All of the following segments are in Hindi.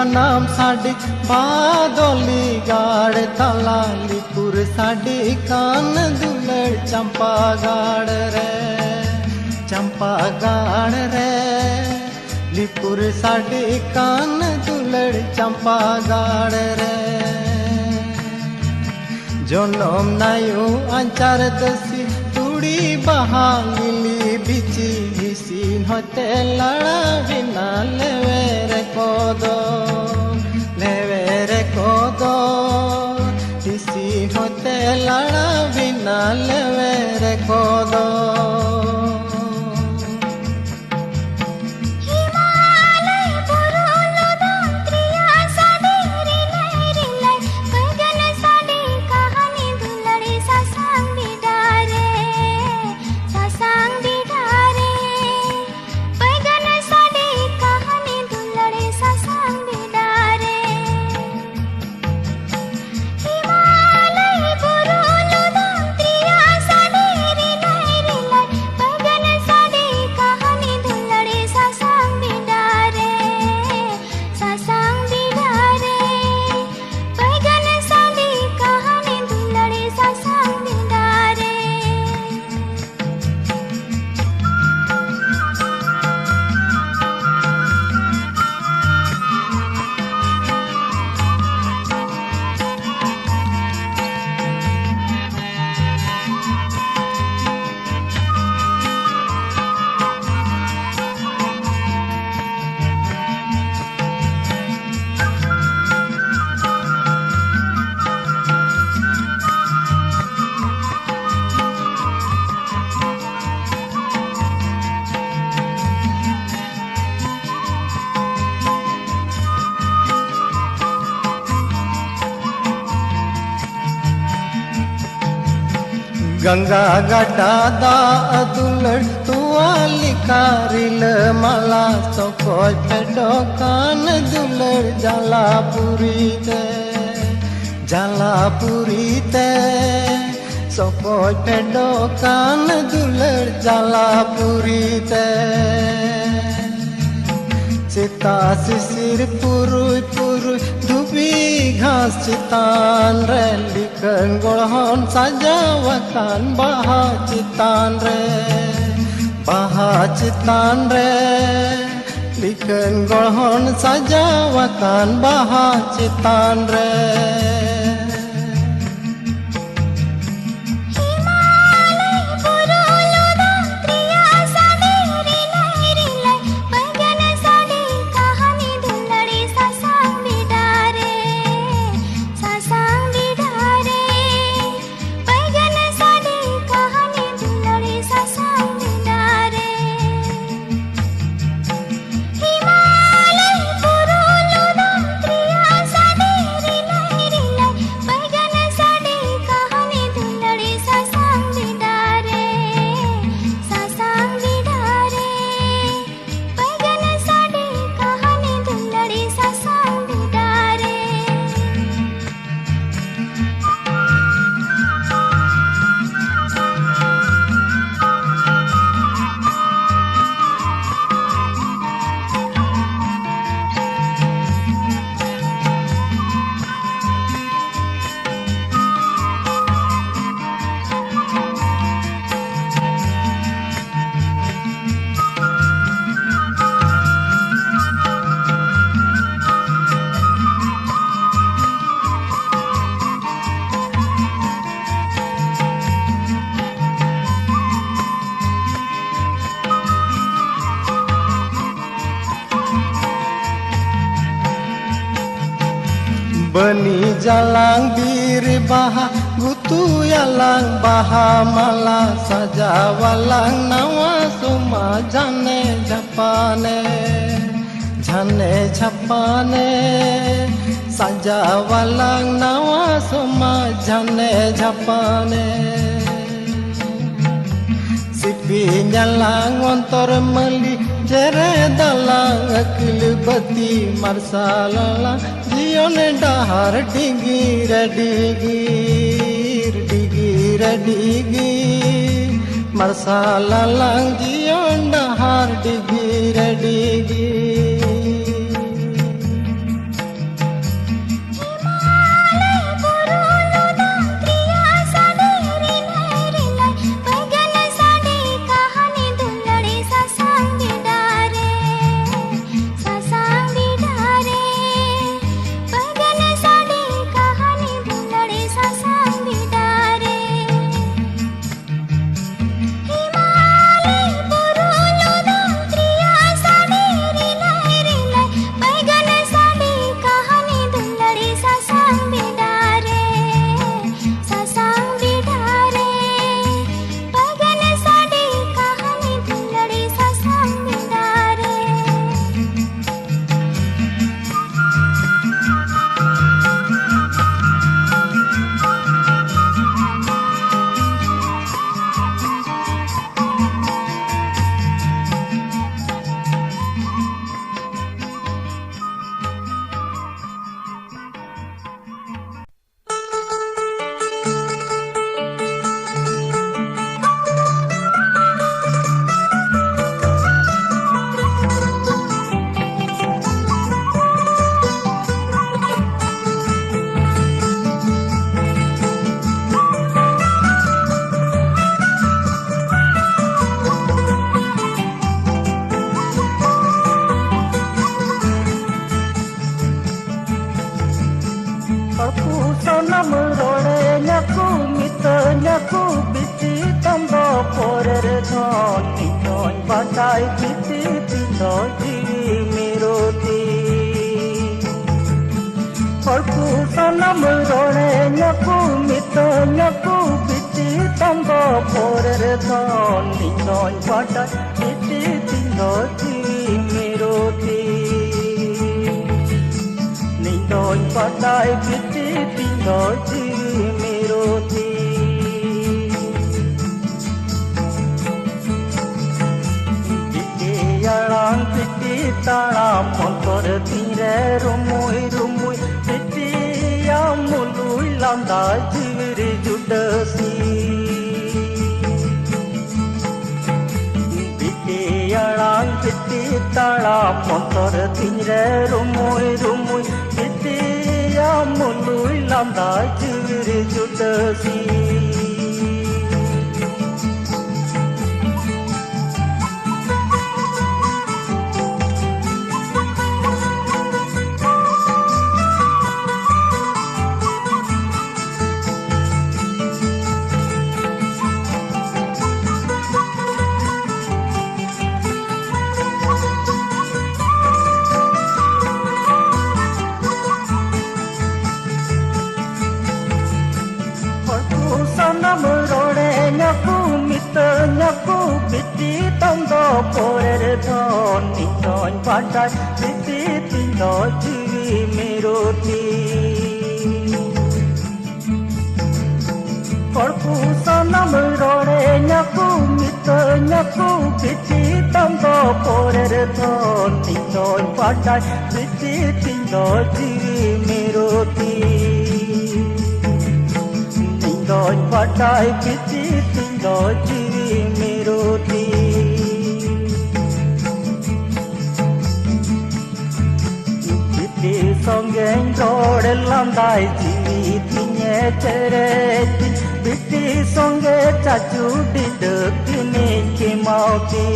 नाम साडी बादोली गाड़ तलालीपुर साडी कान दुलड़ चंपा गाड़ रे चंपा गाड़ रे लिपुर साडी कान दुलड़ चंपा गाड़ रे जनम नायु आंचार दसी तुड़ी बहा लिली बिची हिसीन होते लड़ा बिना लेवेरे कोदो हिसीन होते लड़ा बिना लेवेरे कोदो गंगा गटा दा दुलड़ तुआली कारिल माला सोकोय पेडो कान दुलड़ जलापुरी ते सोकोय पेडो कान दुलड़ जलापुरी ते चिता सिसिर पुरुय धुबी घास चितान रे लिखन गोड़हन सजावकान बाहा चितान रे लिखन गोड़हन सजावकान बाहा चितान रे Beni jalang bir baha gutu yalang baha mala saja walang nawa suma jane japane saja walang nawa suma jane japane sipi nyalang ontor meli jere dalang akil bati marsalala जियोने डहार डिगीर मरसाला लांग जियोन डहार डिगीर Ninoi pada iti tinoti meroti Ninoi pada iti tinoti meroti Iti yalang iti talam montor tire rumui rumui Iti yang mului lambda jiviri judasi Yalang piti talam montor tire rumui rumui piti yang mului lambda jiviri judasi Nyaku biti tando porer thon Ninoi pada biti tindo jivi meroti Korpu sanam rore nyaku biti tando porer thon Ninoi pada biti tindo jivi meroti Ninoi pada biti tindo jivi meroti Biti songen rodelam dai jivitinye cereti Biti songe chachu didukini kimauti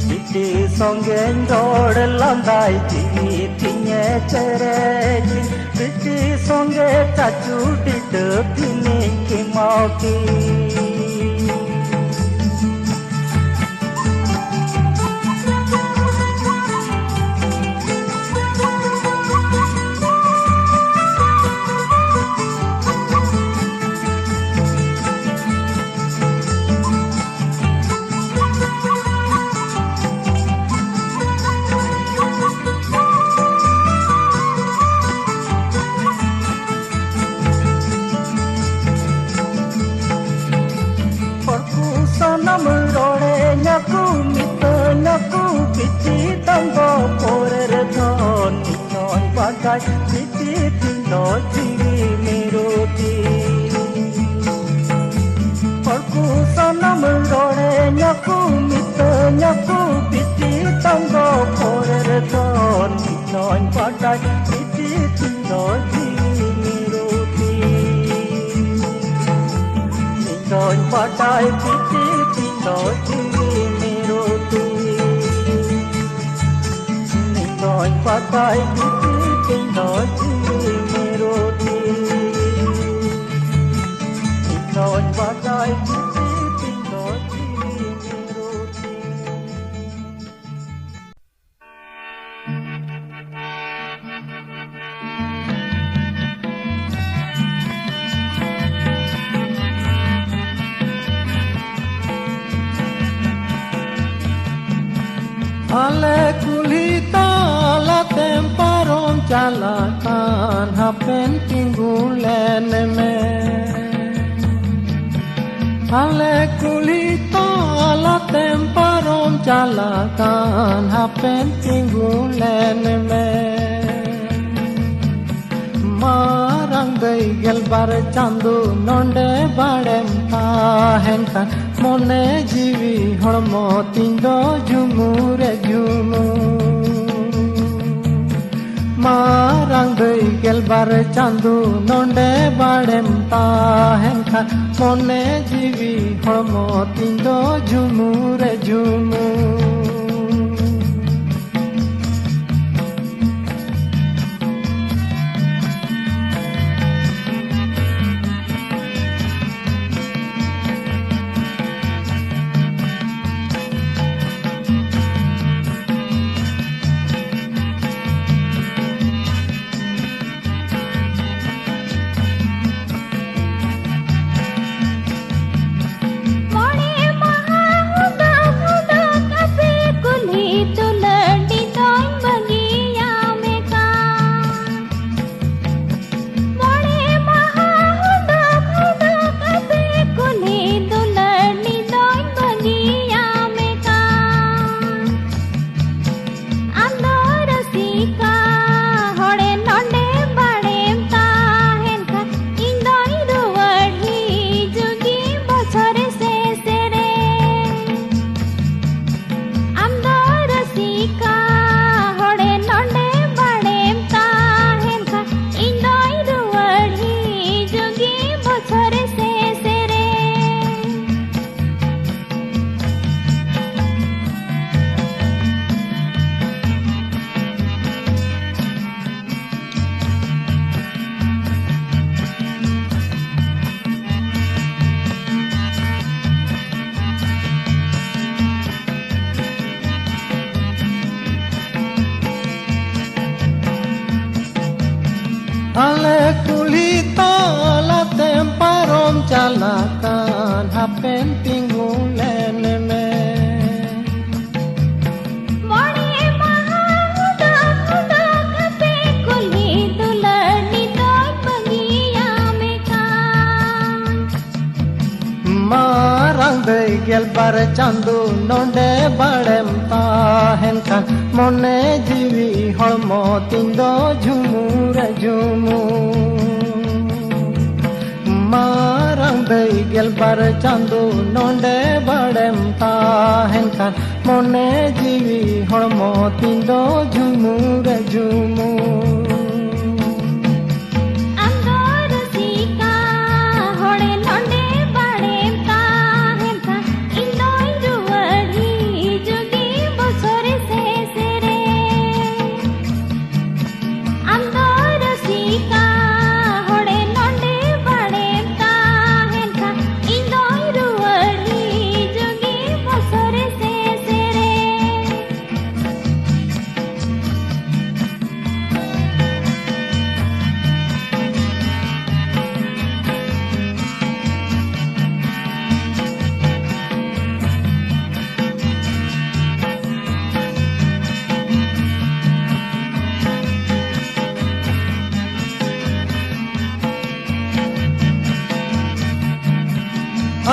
Biti songen rodelam dai jivitinye cereti Biti songe chachu didukini kimauti Nyaku biti tando porer thon Ninoi pada biti tindo jivi meroti Korku sanam rore nyaku biti tando porer thon Ninoi pada biti tindo jivi meroti Ninoi pada biti tindo jivi meroti Ninoi pada biti tindo jivi meroti Ninoi pada biti tindo jivi meroti Ale kulita la temparom calakan hapen tinggulen me Ale kulita la temparom calakan hapen tinggulen me Marang beigel bar chandu nonde badem tahen kan mone jivi hormo tindo jumure jumu Marang beigel bar chandu nonde badem tahen kan mone jivi hormo tindo jumure jumu पेंटिंगू लेने में marang begel bar chandu nonde badem tahen kan mone jiwi holmo tindo jumure jumu marang begel bar chandu nonde badem tahen kan mone jiwi holmo tindo jumure jumu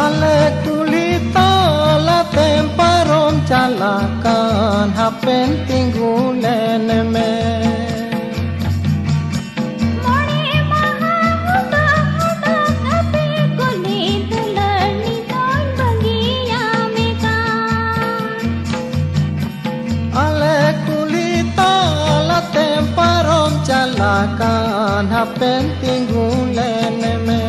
Ale kulita la temparom calakan hapen tinggu lene me Ale kulita la temparom calakan hapen tinggu lene me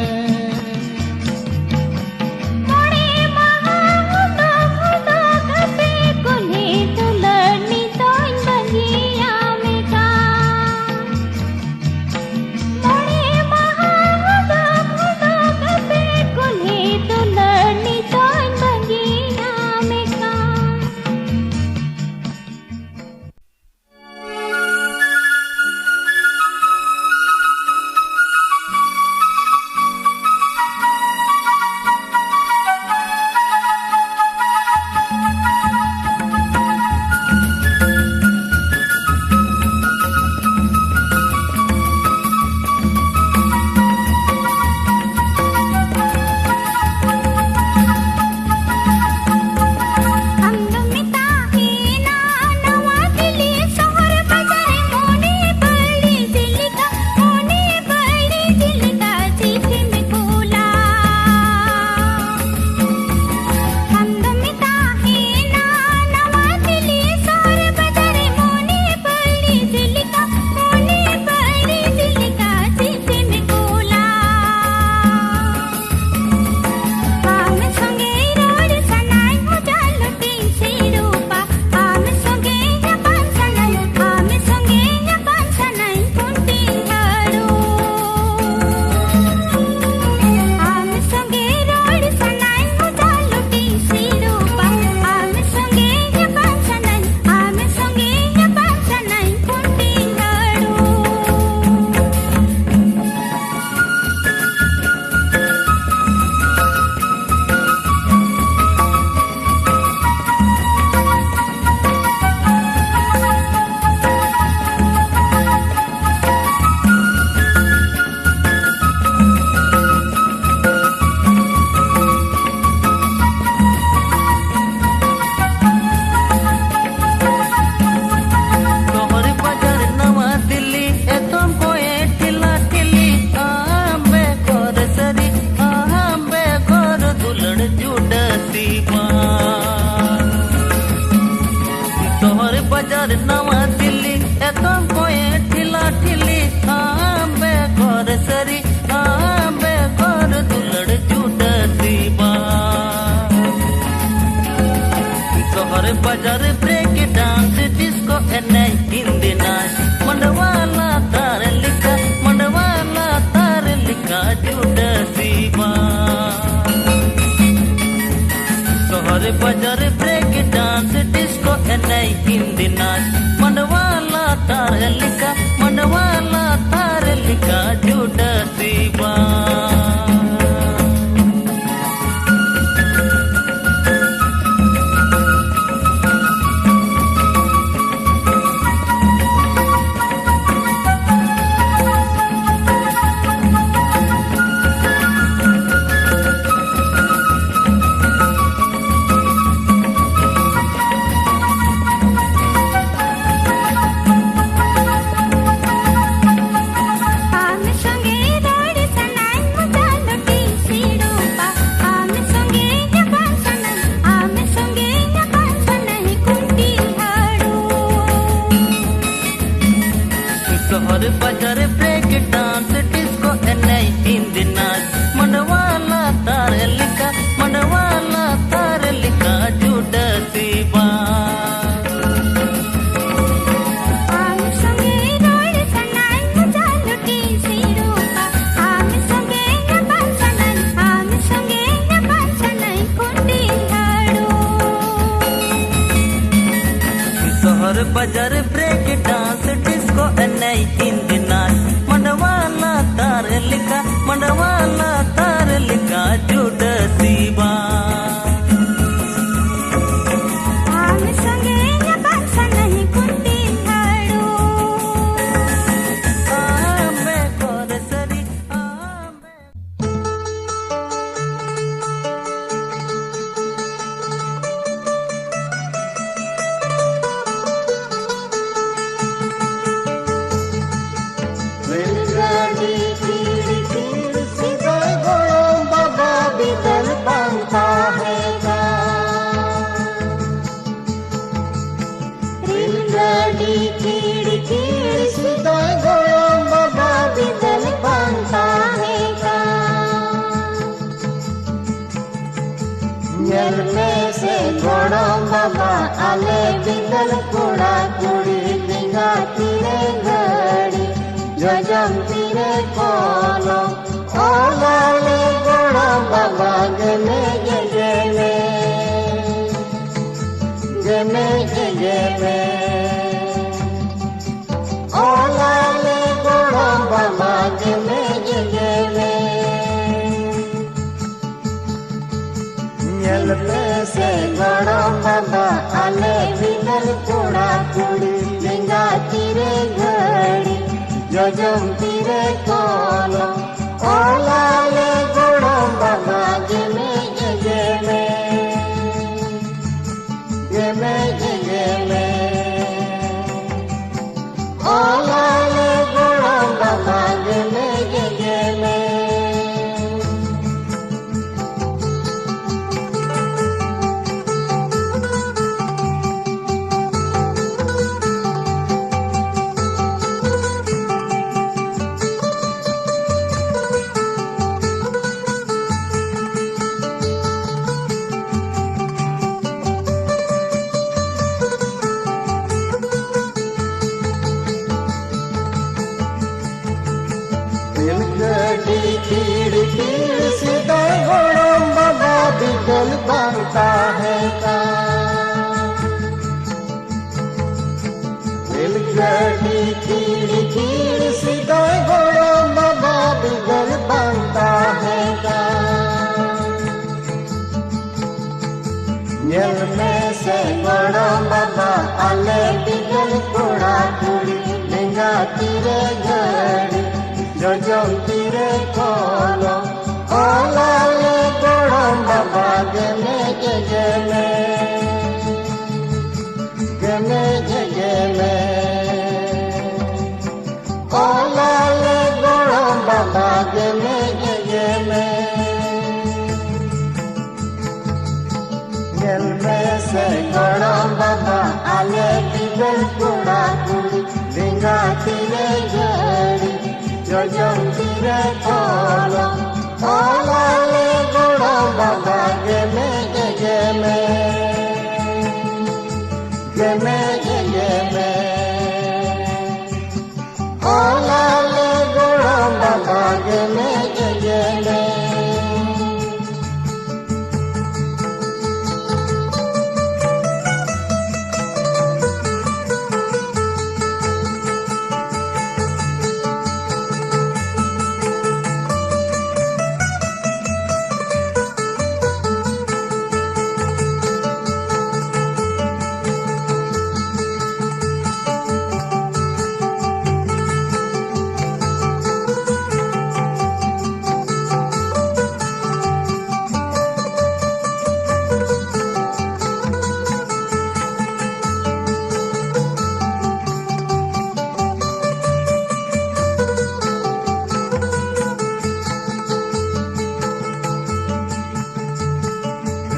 बाजार नवा दिल्ली एकदम कोए ठिला ठिली आंबे घर सरी आंबे घर दुलड़ जुडती बा शहर बाजार ब्रेक डांस डिस्को एने हिंदी नाच मंडवाला तार लिखा जुडती बा शहर बाजार ब्रेक डांस डिस्को एने हिंदी नाच मंडवाला तार लिखा जुडती बा में से गोड़ों बाबा आले बिंदल कुड़ा कुड़ी लिंगा तीरे घड़ी जजम तीरे कोलो ओलाले गोड़ों बाबा गमे गमे गमे गमे ओलाले गोड़ों बाबा गमे गमे Nyal se goड़ों बाबा आले बिंदल कुड़ा कुड़ी लिंगा तीरे घड़ी जजम तीरे कोलो ओलाले गोड़ों बाबा गमे गमे गमे गमे ओलाले गोड़ों बाबा गमे गमे बिगल बनता है का रेलगाड़ी कीड़ कीड़ सीधा घोड़ों बाबा बिगल बनता है का जल में से घोड़ों बाबा आले बिगल कुड़ा कुड़ी लिंगा तीरे घड़ी जजम तीरे कोलो ओलाले गोड़ों बाबा गमे गमे गमे गमे ओलाले गोड़ों बाबा गमे गमे जल में से गोड़ों बाबा आले बिगल कुड़ा कुड़ी लिंगा तीरे घड़ी जजम तीरे कोलो ओलाले गोड़ों बाबा गमे गमे गमे गमे ओलाले गोड़ों बाबा गमे गमे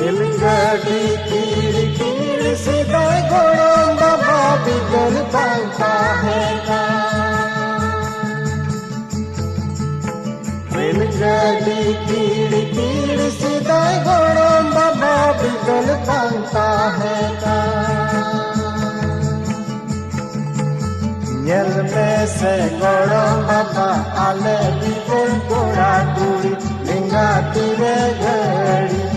रेलगाड़ी कीड़ कीड़ सीधा घोड़ों बाबा बिगल बनता है का रेलगाड़ी कीड़ कीड़ सीधा घोड़ों बाबा बिगल बनता है का जल में से घोड़ों बाबा आले बिगल कुड़ा कुड़ी लिंगा तीरे घड़ी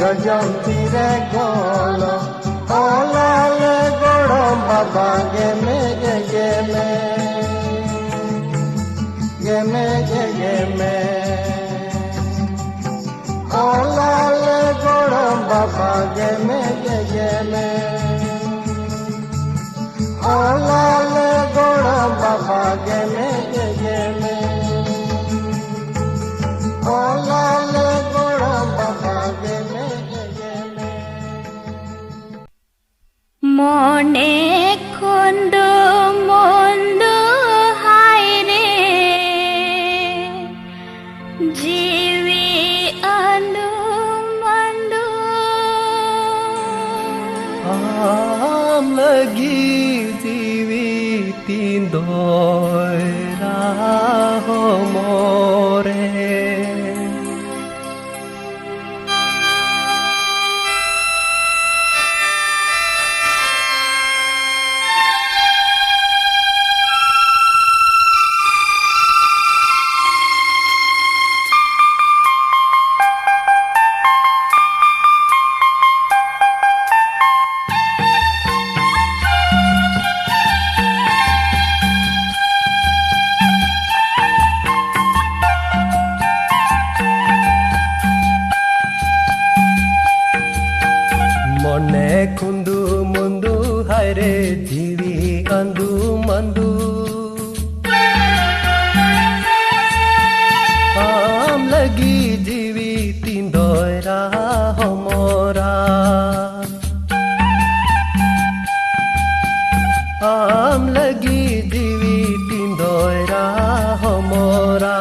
जजम तीरे कोलो ओलाले गोड़ों बाबा गमे गमे गमे गमे ओलाले गोड़ों बाबा गमे गमे ओलाले गोड़ों बाबा गमे गमे ओलाले गोड़ों बाबा गमे মনে খন্ড মন্দ হায় রে জীবি আন্দু মন্দু आम लगी जीवी तीन दोयरा हो मोरे जीवी अंदू मंदू आम लगी जीवी तिंदोरा हमोरा आम लगी जीवी तिंदोरा हमोरा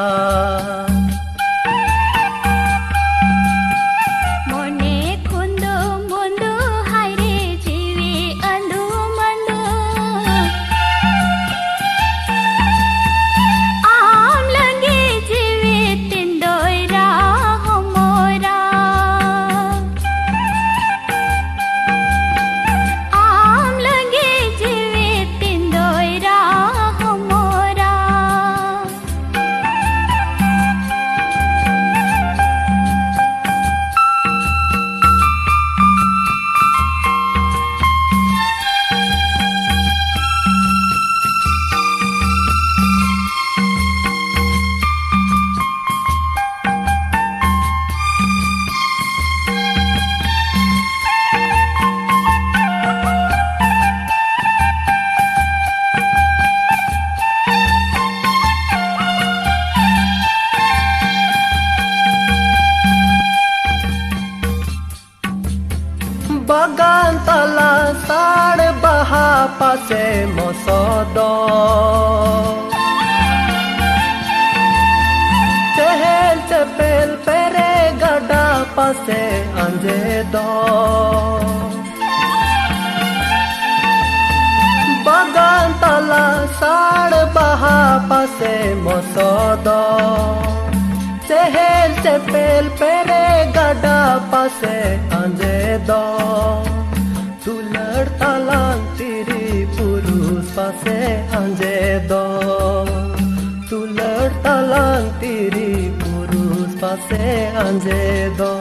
bagan tala sar baha pase mosodo chehel chepel pere gada pase anje do bagan tala sar baha pase mosodo chehel chepel pere gada pase anje do tular talang tiri purus pase anje do tular talang tiri purus pase anje do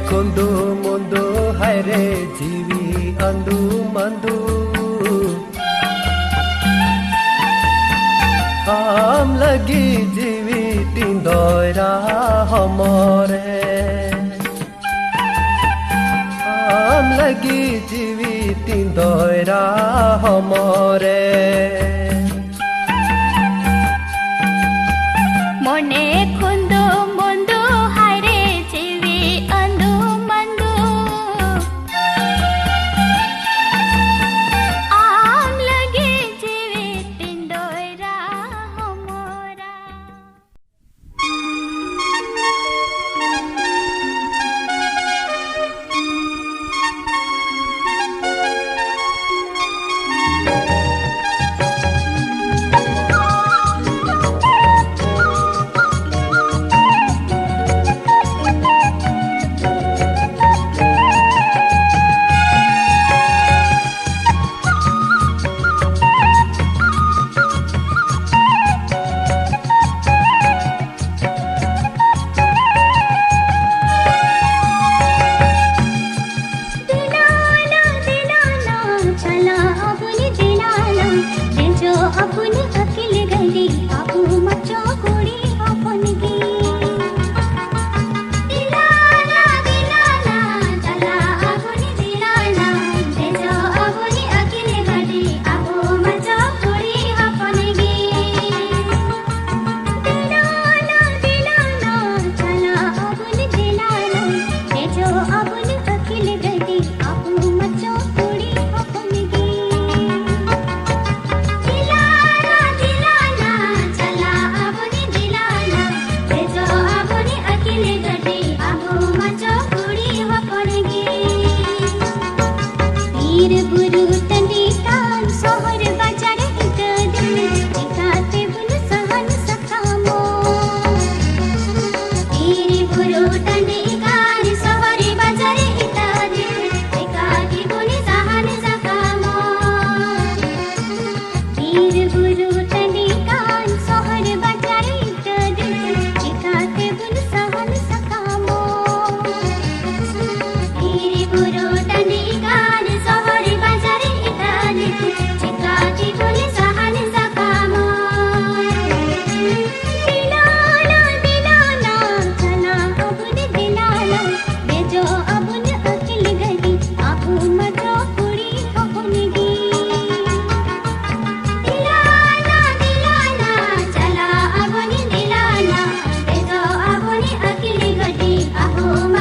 Kundu ముందు హైరే జీవి అందు మందు आम लगी जीवी तिंदोरा हमरे आम लगी जीवी तिंदोरा हमरे মনে খুন্দু মুন্দু হায়রে জীবি अंदु मंदु आम लगे जीवी तिंदोरा हमोरा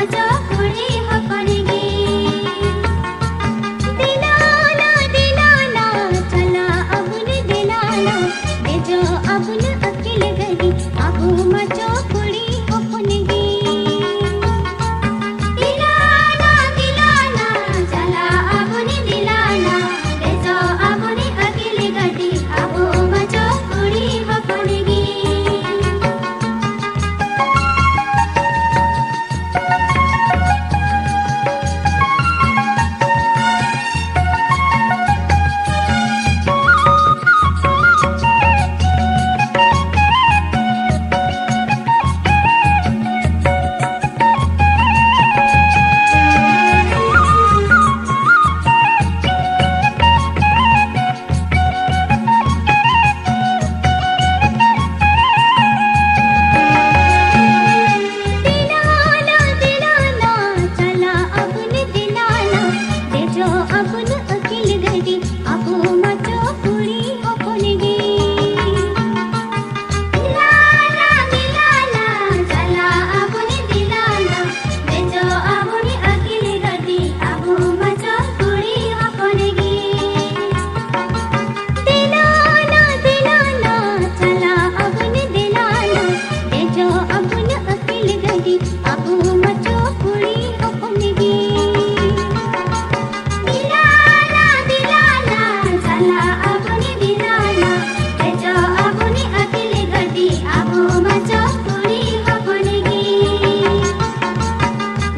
मजो कुड़ी हपड़गी दिलाना दिलाना चला अबुन दिलाना बेजो अबुन अकिल गरी अबु मजो कुड़ी हपड़गी दिलाना दिलाना चला अबुन दिलाना बेजो अबुन अकिल गरी अबु मजो कुड़ी हपड़गी दिलाना दिलाना चला अबुन दिलाना बेजो अबुन अकिल गरी अबु मजो कुड़ी हपड़गी दिलाना दिलाना चला अबुन दिलाना बेजो अबुन अकिल गरी अबु मजो कुड़ी हपड़गी दिलाना दिलाना चला अबुन दिलाना बेजो अबुन अकिल गरी अबु मजो कुड़ी हपड़गी दिलाना दिलाना चला अबुन दिलाना बेजो अबुन अकिल गरी अबु मजो कुड़ी हपड़गी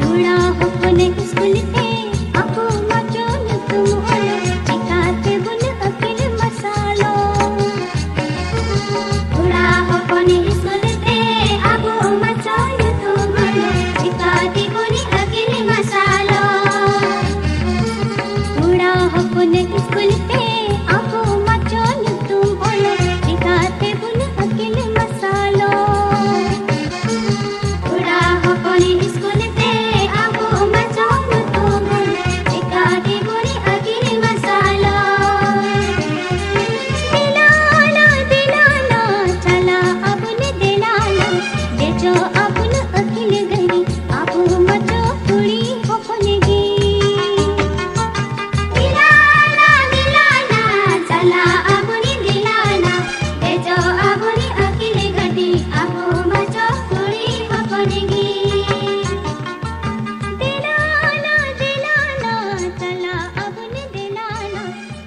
उड़ा हपने स्कूल थे अबु मजो तुम होलो चिकाते बुन अकिल मसालो उड़ा हपने स्कूल थे अबु मजो तुम होलो चिकाते बुन अकिल मसालो उड़ा हपने स्कूल थे अबु मजो तुम होलो चिकाते बुन अकिल मसालो उड़ा हपने स्कूल थे अबु मजो तुम होलो चिकाते बुन अकिल मसालो दिलाना दिलाना चला अबुन दिलाना बेजो अबुन अकिल गरी अबु मजो कुड़ी हपड़गी दिलाना दिलाना चला अबुन दिलाना बेजो अबुन अकिल गरी अबु मजो कुड़ी हपड़गी दिलाना दिलाना चला अबुन दिलाना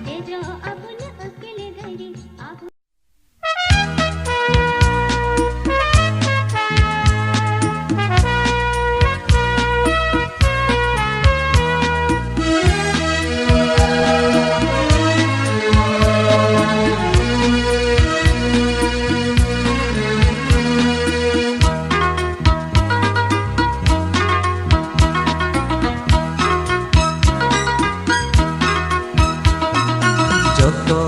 बेजो अबुन अकिल गरी Abu joto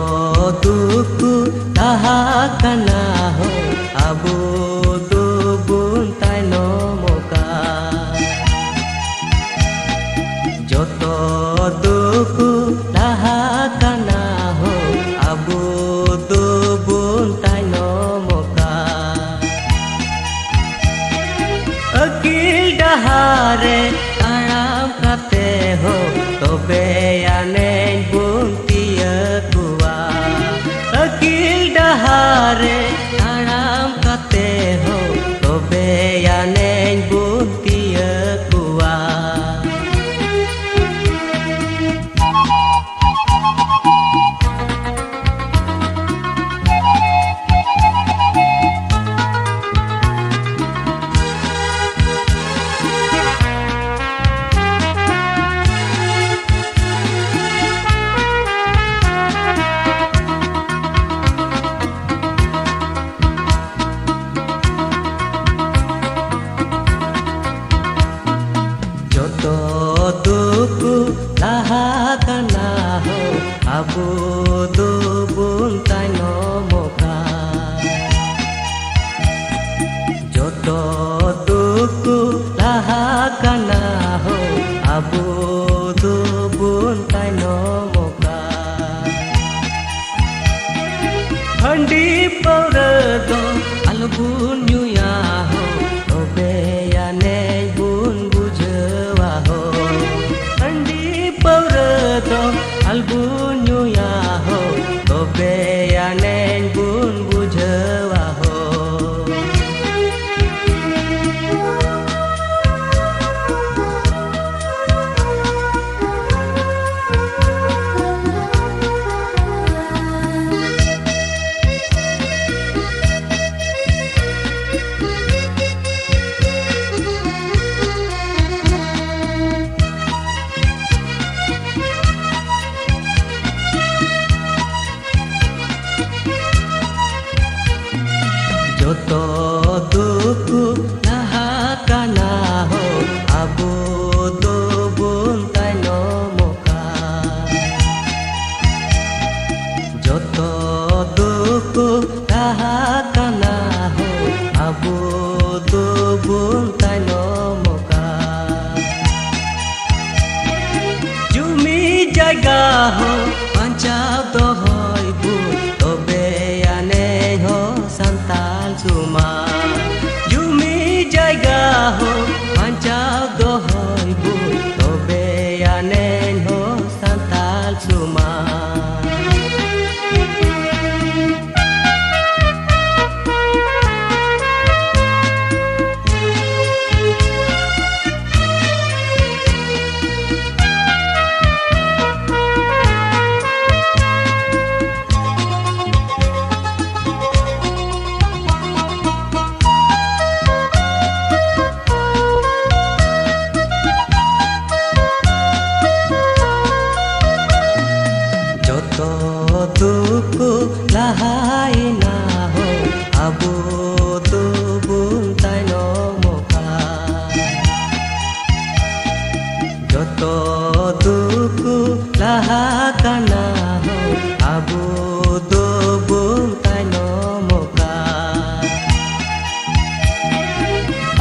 duku tahakana ho abu dubun tai no moka joto duku tahakana ho abu dubun tai no moka akil dahare taram kate ho tobe ane bun kuwa akil dahare taram kate ho tobe ane bun kuwa abu dubun tai no moka joto duku laha kana ho abu dubun tai no moka handi paura do albun nyuya ho tobe ya nei bun buje जायगा हो बांचाव दोहय बु तबे आने हो सान्ताल समाज जुमी जायगा हो बांचाव दोहय बु तबे आने हो सान्ताल समाज दुखु लाहायना हो आबो दुबुन तायनमखा जतो दुखु लाहाकाना हो आबो दुबुन तायनमखा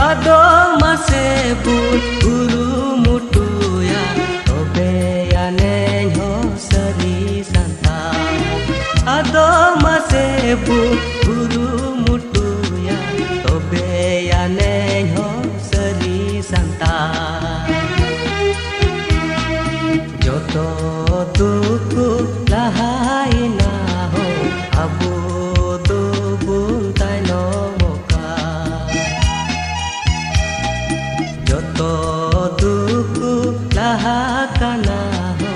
आदो मासे बुन गुरु मुटुया तबे आने हो सरी आदो मासे बु गुरु मुटुया तबे आने हो सरी सान्ता जतो दुखु लाहायना हो आबो दुबुन तायनमखा जतो दुखु लाहाकाना हो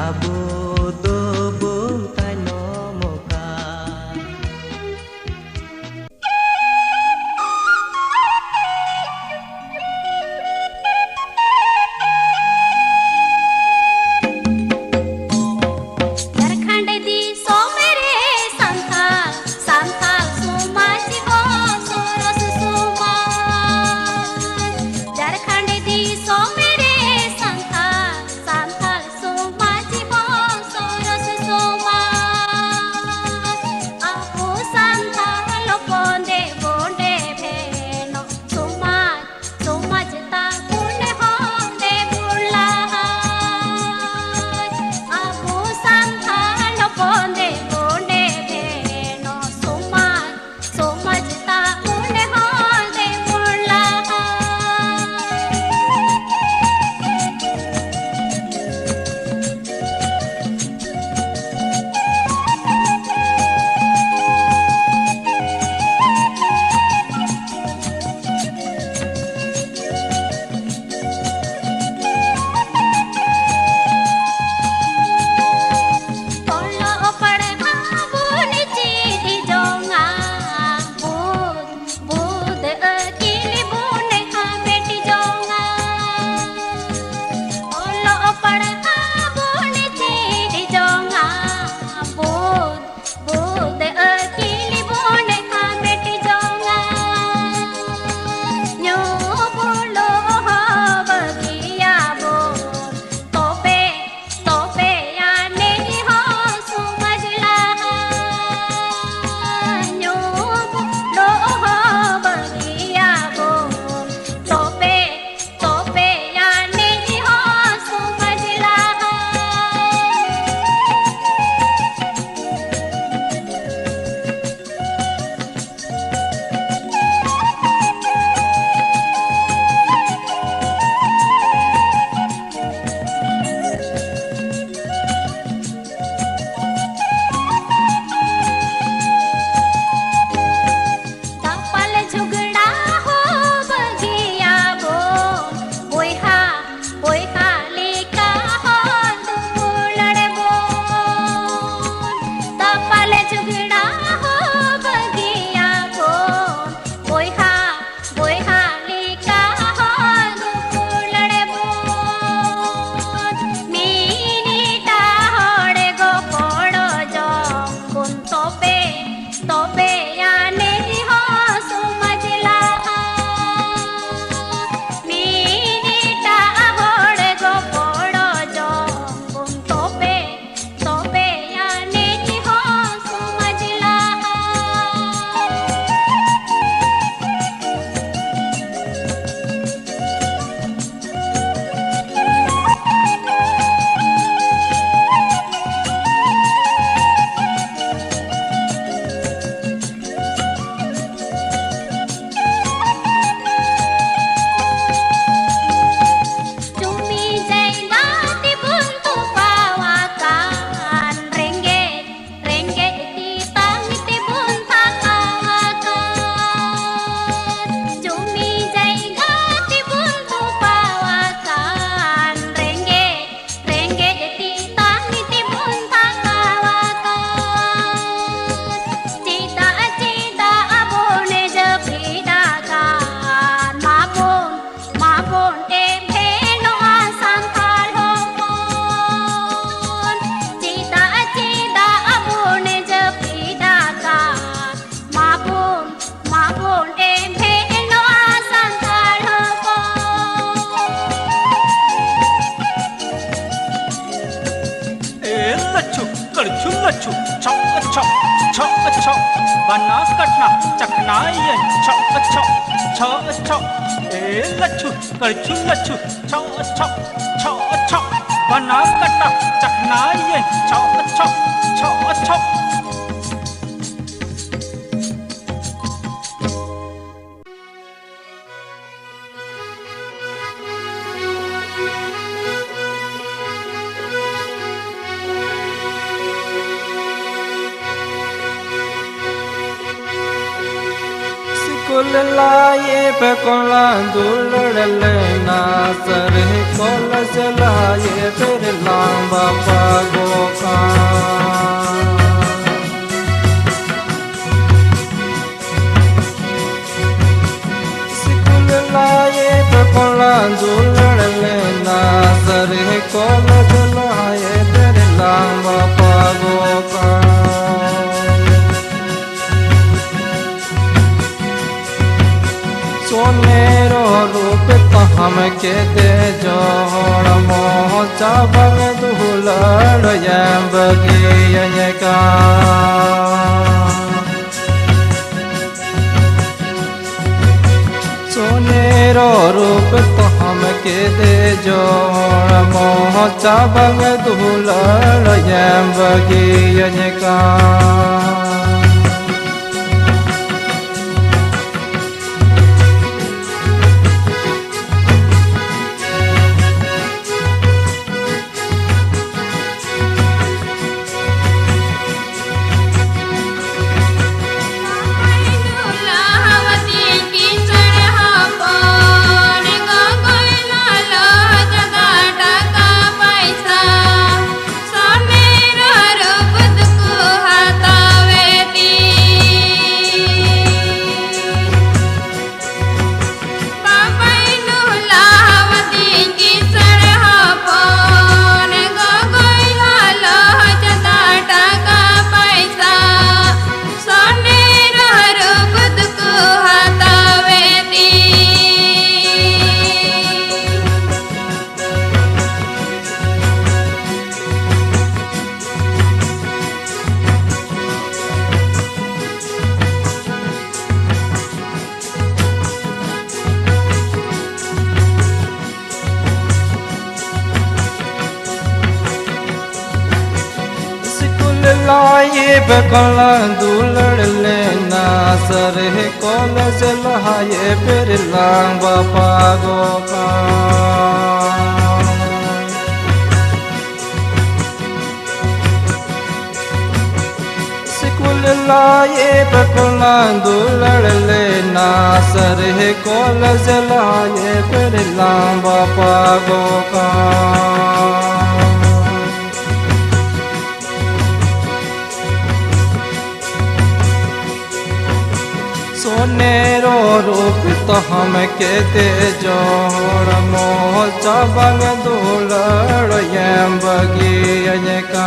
आबो दुबुन कड़छू लच्छू छौ छौ छौ छौ बना कटना चखना ये छौ छौ छौ छौ ए लच्छू कड़छू लच्छू छौ छौ छौ छौ बना कटना चखना ये छौ छौ छौ छौ कुल लाए पे कोला दुलड़ लेना सर कोल से लाए फिर लांबा पागो का कुल लाए पे कोला दुलड़ लेना सर कोल से लाए फिर लांबा पागो का सोनेरो रूप तो हमके दे जोड़ मोह चावल दुलड़ बगिया का सोनेरो रूप तो हमके दे जोड़ मोह चावल दुलड़ बगिया का लाए बकला दुलड़ लेना सर कोल से लाए फिर लांबा पागो का सिकुल लाए बकला दुलड़ लेना सर कोल से लाए फिर लांबा पागो का सोनेरो रूप तो हमके दे जोड़ मोह चावल दुलड़ बगिया का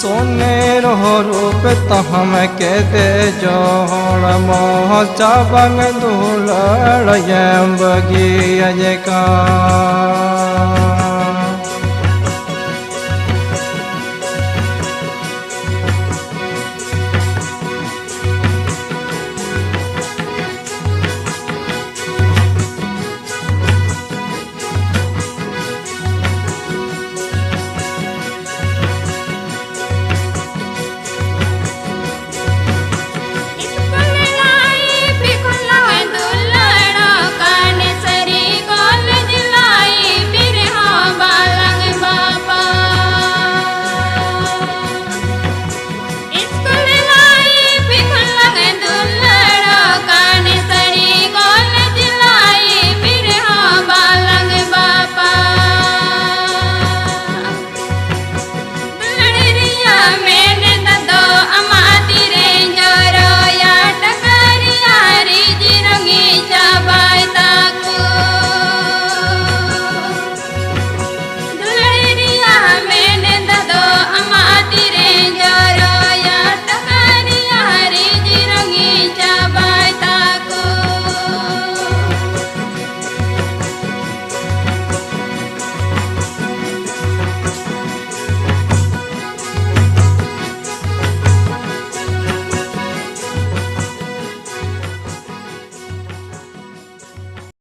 सोनेरो रूप तो हमके दे जोड़ मोह चावल दुलड़ बगिया का